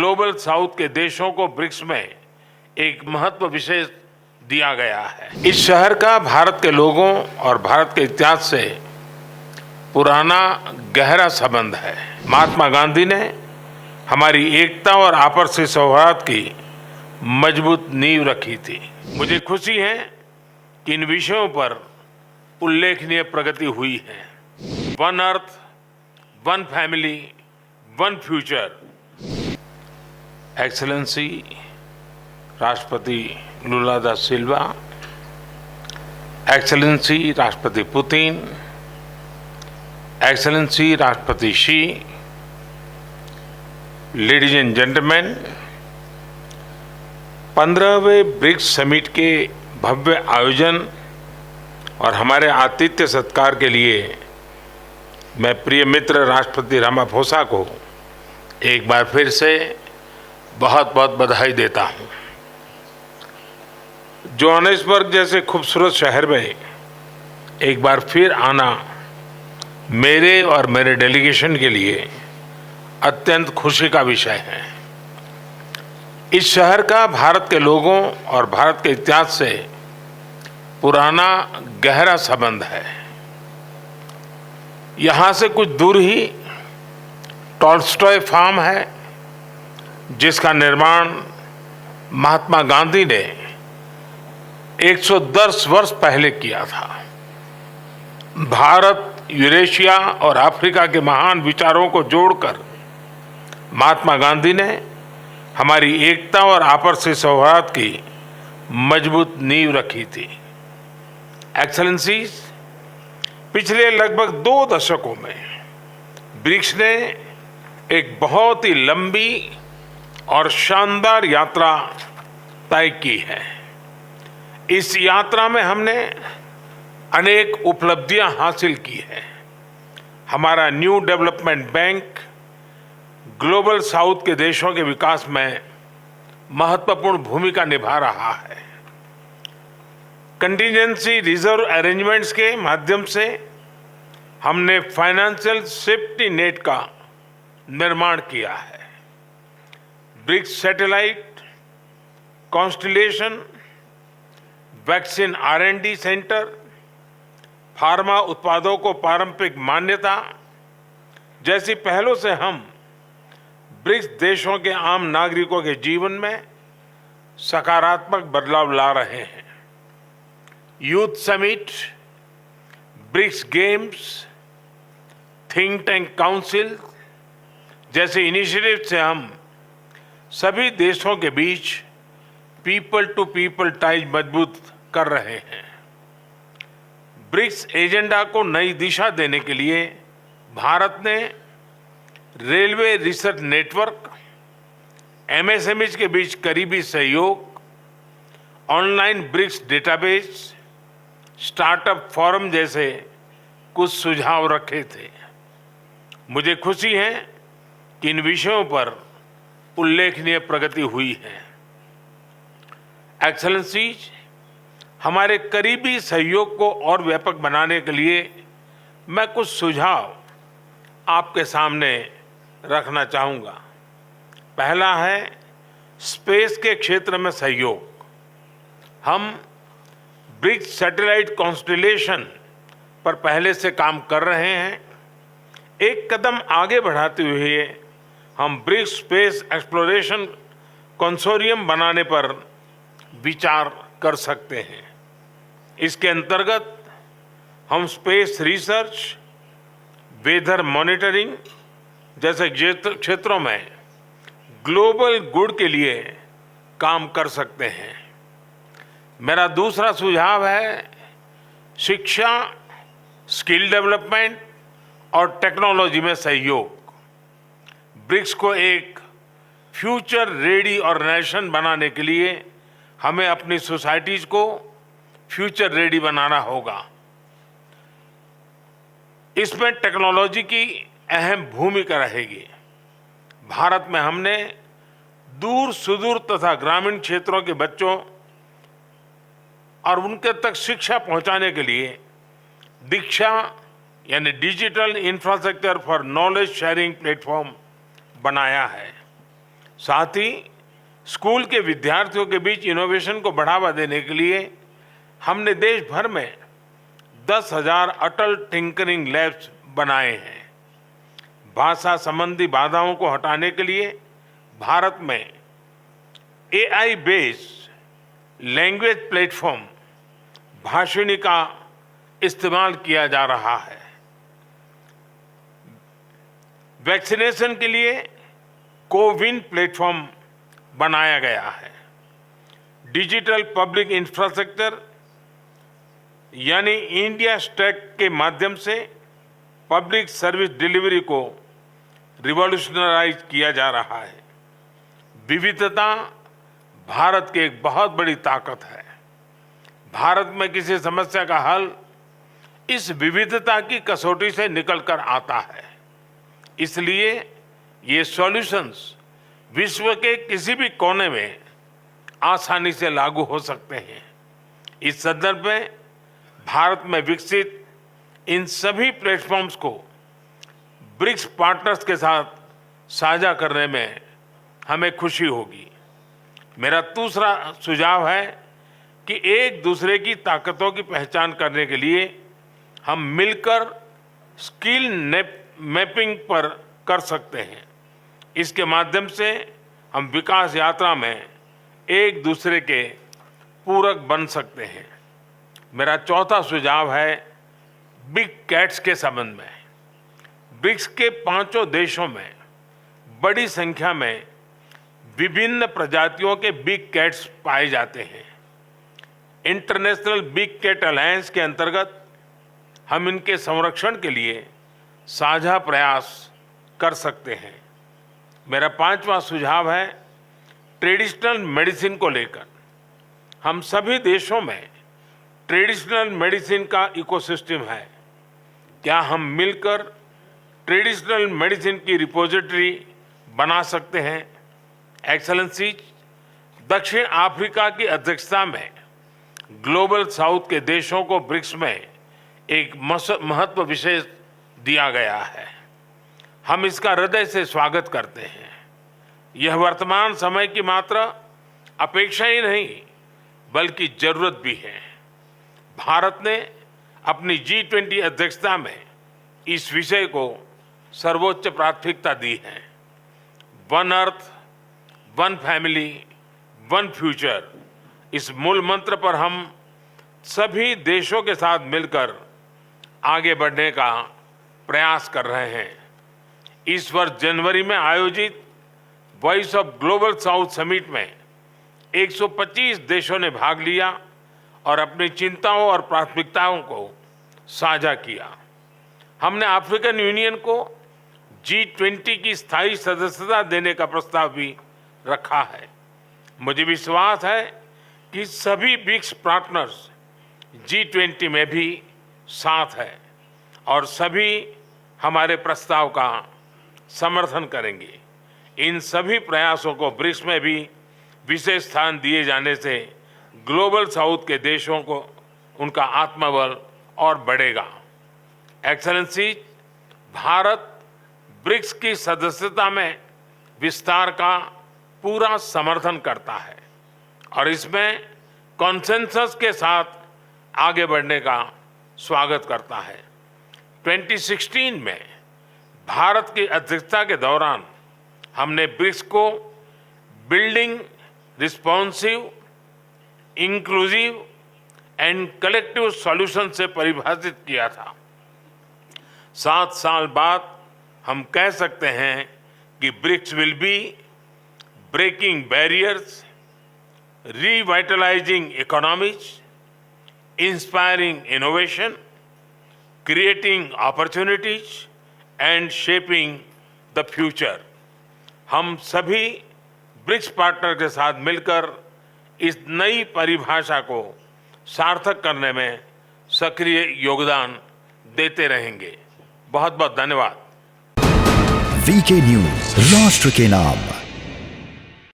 Global south के देशों को ब्रिक्स में एक महत्व विशेष दिया गया है। इस शहर का भारत के लोगों और भारत के इतिहास से पुराना गहरा संबंध है। महात्मा गांधी ने हमारी एकता और आपसी सौहार्द की मजबूत नींव रखी थी। मुझे खुशी है कि इन विषयों पर उल्लेखनीय प्रगति हुई है। One earth, one family, one future. Excellency राष्ट्रपति लुला दा सिल्वा, एक्सेलेंसी राष्ट्रपति पुतिन, एक्सेलेंसी राष्ट्रपति शी, लेडीज एंड जेंटलमैन, 15वें ब्रिक्स समिट के भव्य आयोजन और हमारे आतिथ्य सत्कार के लिए मैं प्रिय मित्र राष्ट्रपति रामाफोसा को एक बार फिर से बहुत बहुत बधाई देता हूं। जोहानिसबर्ग जैसे खूबसूरत शहर में एक बार फिर आना मेरे और मेरे डेलीगेशन के लिए अत्यंत खुशी का विषय है। इस शहर का भारत के लोगों और भारत के इतिहास से पुराना गहरा संबंध है। यहाँ से कुछ दूर ही टॉल्स्टॉय फार्म है, जिसका निर्माण महात्मा गांधी ने 110 वर्ष पहले किया था। भारत, यूरेशिया और अफ्रीका के महान विचारों को जोड़कर महात्मा गांधी ने हमारी एकता और आपसी सौहार्द की मजबूत नींव रखी थी। एक्सेलेंसीज, पिछले लगभग 2 दशकों में ब्रिक्स ने एक बहुत ही लंबी और शानदार यात्रा तय की है। इस यात्रा में हमने अनेक उपलब्धियां हासिल की हैं। हमारा new development bank global south के देशों के विकास में महत्वपूर्ण भूमिका निभा रहा है। कंटीजेंसी रिजर्व अरेंजमेंट्स के माध्यम से हमने फाइनेंशियल सेफ्टी नेट का निर्माण किया है। BRICS satellite constellation, vaccine R&D centre, pharma उत्पादों को पारंपरिक मान्यता जैसी पहलों से हम ब्रिक्स देशों के आम नागरिकों के जीवन में सकारात्मक बदलाव ला रहे हैं। Youth summit, BRICS games, think tank council जैसे इनिशिएटिव से हम सभी देशों के बीच पीपल टू पीपल टाइज मजबूत कर रहे हैं। ब्रिक्स एजेंडा को नई दिशा देने के लिए भारत ने रेलवे रिसर्च नेटवर्क, MSMEs के बीच करीबी सहयोग, online BRICS database, startup forum जैसे कुछ सुझाव रखे थे। मुझे खुशी है कि इन विषयों पर उल्लेखनीय प्रगति हुई है। एक्सेलेंसीज, हमारे करीबी सहयोग को और व्यापक बनाने के लिए मैं कुछ सुझाव आपके सामने रखना चाहूँगा। पहला है स्पेस के क्षेत्र में सहयोग। हम ब्रिक्स सैटेलाइट कॉन्स्टिलेशन पर पहले से काम कर रहे हैं। एक कदम आगे बढ़ाते हुए हम ब्रिक्स स्पेस एक्सप्लोरेशन कंसोरियम बनाने पर विचार कर सकते हैं। इसके अंतर्गत हम स्पेस रिसर्च, वेदर मॉनिटरिंग जैसे क्षेत्रों में ग्लोबल गुड के लिए काम कर सकते हैं। मेरा दूसरा सुझाव है शिक्षा, स्किल डेवलपमेंट और टेक्नोलॉजी में सहयोग। ब्रिक्स को एक फ्यूचर रेडी ऑर्गेनाइजेशन बनाने के लिए हमें अपनी सोसाइटीज को फ्यूचर रेडी बनाना होगा। इसमें टेक्नोलॉजी की अहम भूमिका रहेगी। भारत में हमने दूर सुदूर तथा ग्रामीण क्षेत्रों के बच्चों और उनके तक शिक्षा पहुंचाने के लिए दीक्षा यानी digital infrastructure for knowledge sharing platform बनाया है। साथ ही स्कूल के विद्यार्थियों के बीच इनोवेशन को बढ़ावा देने के लिए हमने देश भर में 10,000 अटल टिंकरिंग लैब्स बनाए हैं। भाषा संबंधी बाधाओं को हटाने के लिए भारत में AI based language platform Bhashini का इस्तेमाल किया जा रहा है। वैक्सीनेशन के लिए कोविन प्लेटफॉर्म बनाया गया है। डिजिटल पब्लिक इंफ्रास्ट्रक्चर यानी इंडिया स्टैक के माध्यम से पब्लिक सर्विस डिलीवरी को रिवॉल्यूशनराइज किया जा रहा है। विविधता भारत की एक बहुत बड़ी ताकत है। भारत में किसी समस्या का हल इस विविधता की कसौटी से निकलकर आता है। इसलिए ये सॉल्यूशंस विश्व के किसी भी कोने में आसानी से लागू हो सकते हैं। इस संदर्भ में भारत में विकसित इन सभी प्लेटफॉर्म्स को ब्रिक्स पार्टनर्स के साथ साझा करने में हमें खुशी होगी। मेरा दूसरा सुझाव है कि एक दूसरे की ताकतों की पहचान करने के लिए हम मिलकर स्किल मैपिंग पर कर सकते हैं। इसके माध्यम से हम विकास यात्रा में एक दूसरे के पूरक बन सकते हैं। मेरा चौथा सुझाव है बिग कैट्स के संबंध में। ब्रिक्स के 5 देशों में बड़ी संख्या में विभिन्न प्रजातियों के बिग कैट्स पाए जाते हैं। इंटरनेशनल बिग कैट अलायंस के अंतर्गत हम इनके संरक्षण के लिए साझा प्रयास कर सकते हैं। मेरा 5वां सुझाव है ट्रेडिशनल मेडिसिन को लेकर। हम सभी देशों में ट्रेडिशनल मेडिसिन का इकोसिस्टम है। क्या हम मिलकर ट्रेडिशनल मेडिसिन की रिपोजिटरी बना सकते हैं? एक्सेलेंसी, दक्षिण अफ्रीका की अध्यक्षता में ग्लोबल साउथ के देशों को ब्रिक्स में एक महत्व विशेष दिया गया है। हम इसका हृदय से स्वागत करते हैं। यह वर्तमान समय की मात्र अपेक्षा ही नहीं बल्कि जरूरत भी है। भारत ने अपनी G20 अध्यक्षता में इस विषय को सर्वोच्च प्राथमिकता दी है। One earth, one family, one future, इस मूल मंत्र पर हम सभी देशों के साथ मिलकर आगे बढ़ने का प्रयास कर रहे हैं। इस वर्ष जनवरी में आयोजित voice of global south summit में 125 देशों ने भाग लिया और अपनी चिंताओं और प्राथमिकताओं को साझा किया। हमने अफ्रीकन यूनियन को G20 की स्थायी सदस्यता देने का प्रस्ताव भी रखा है। मुझे विश्वास है कि सभी ब्रिक्स पार्टनर्स G20 में भी साथ है और सभी हमारे प्रस्ताव का समर्थन करेंगे। इन सभी प्रयासों को ब्रिक्स में भी विशेष स्थान दिए जाने से ग्लोबल साउथ के देशों को उनका आत्मबल और बढ़ेगा। एक्सेलेंसी, भारत ब्रिक्स की सदस्यता में विस्तार का पूरा समर्थन करता है और इसमें कॉन्सेंसस के साथ आगे बढ़ने का स्वागत करता है। 2016 में भारत की अध्यक्षता के दौरान हमने ब्रिक्स को building responsive, inclusive and collective solution से परिभाषित किया था। 7 साल बाद हम कह सकते हैं कि BRICS will be breaking barriers, revitalising economies, inspiring innovation, creating opportunities and shaping the future. हम सभी ब्रिक्स पार्टनर के साथ मिलकर इस नई परिभाषा को सार्थक करने में सक्रिय योगदान देते रहेंगे। बहुत बहुत धन्यवाद। वीके न्यूज, राष्ट्र के नाम।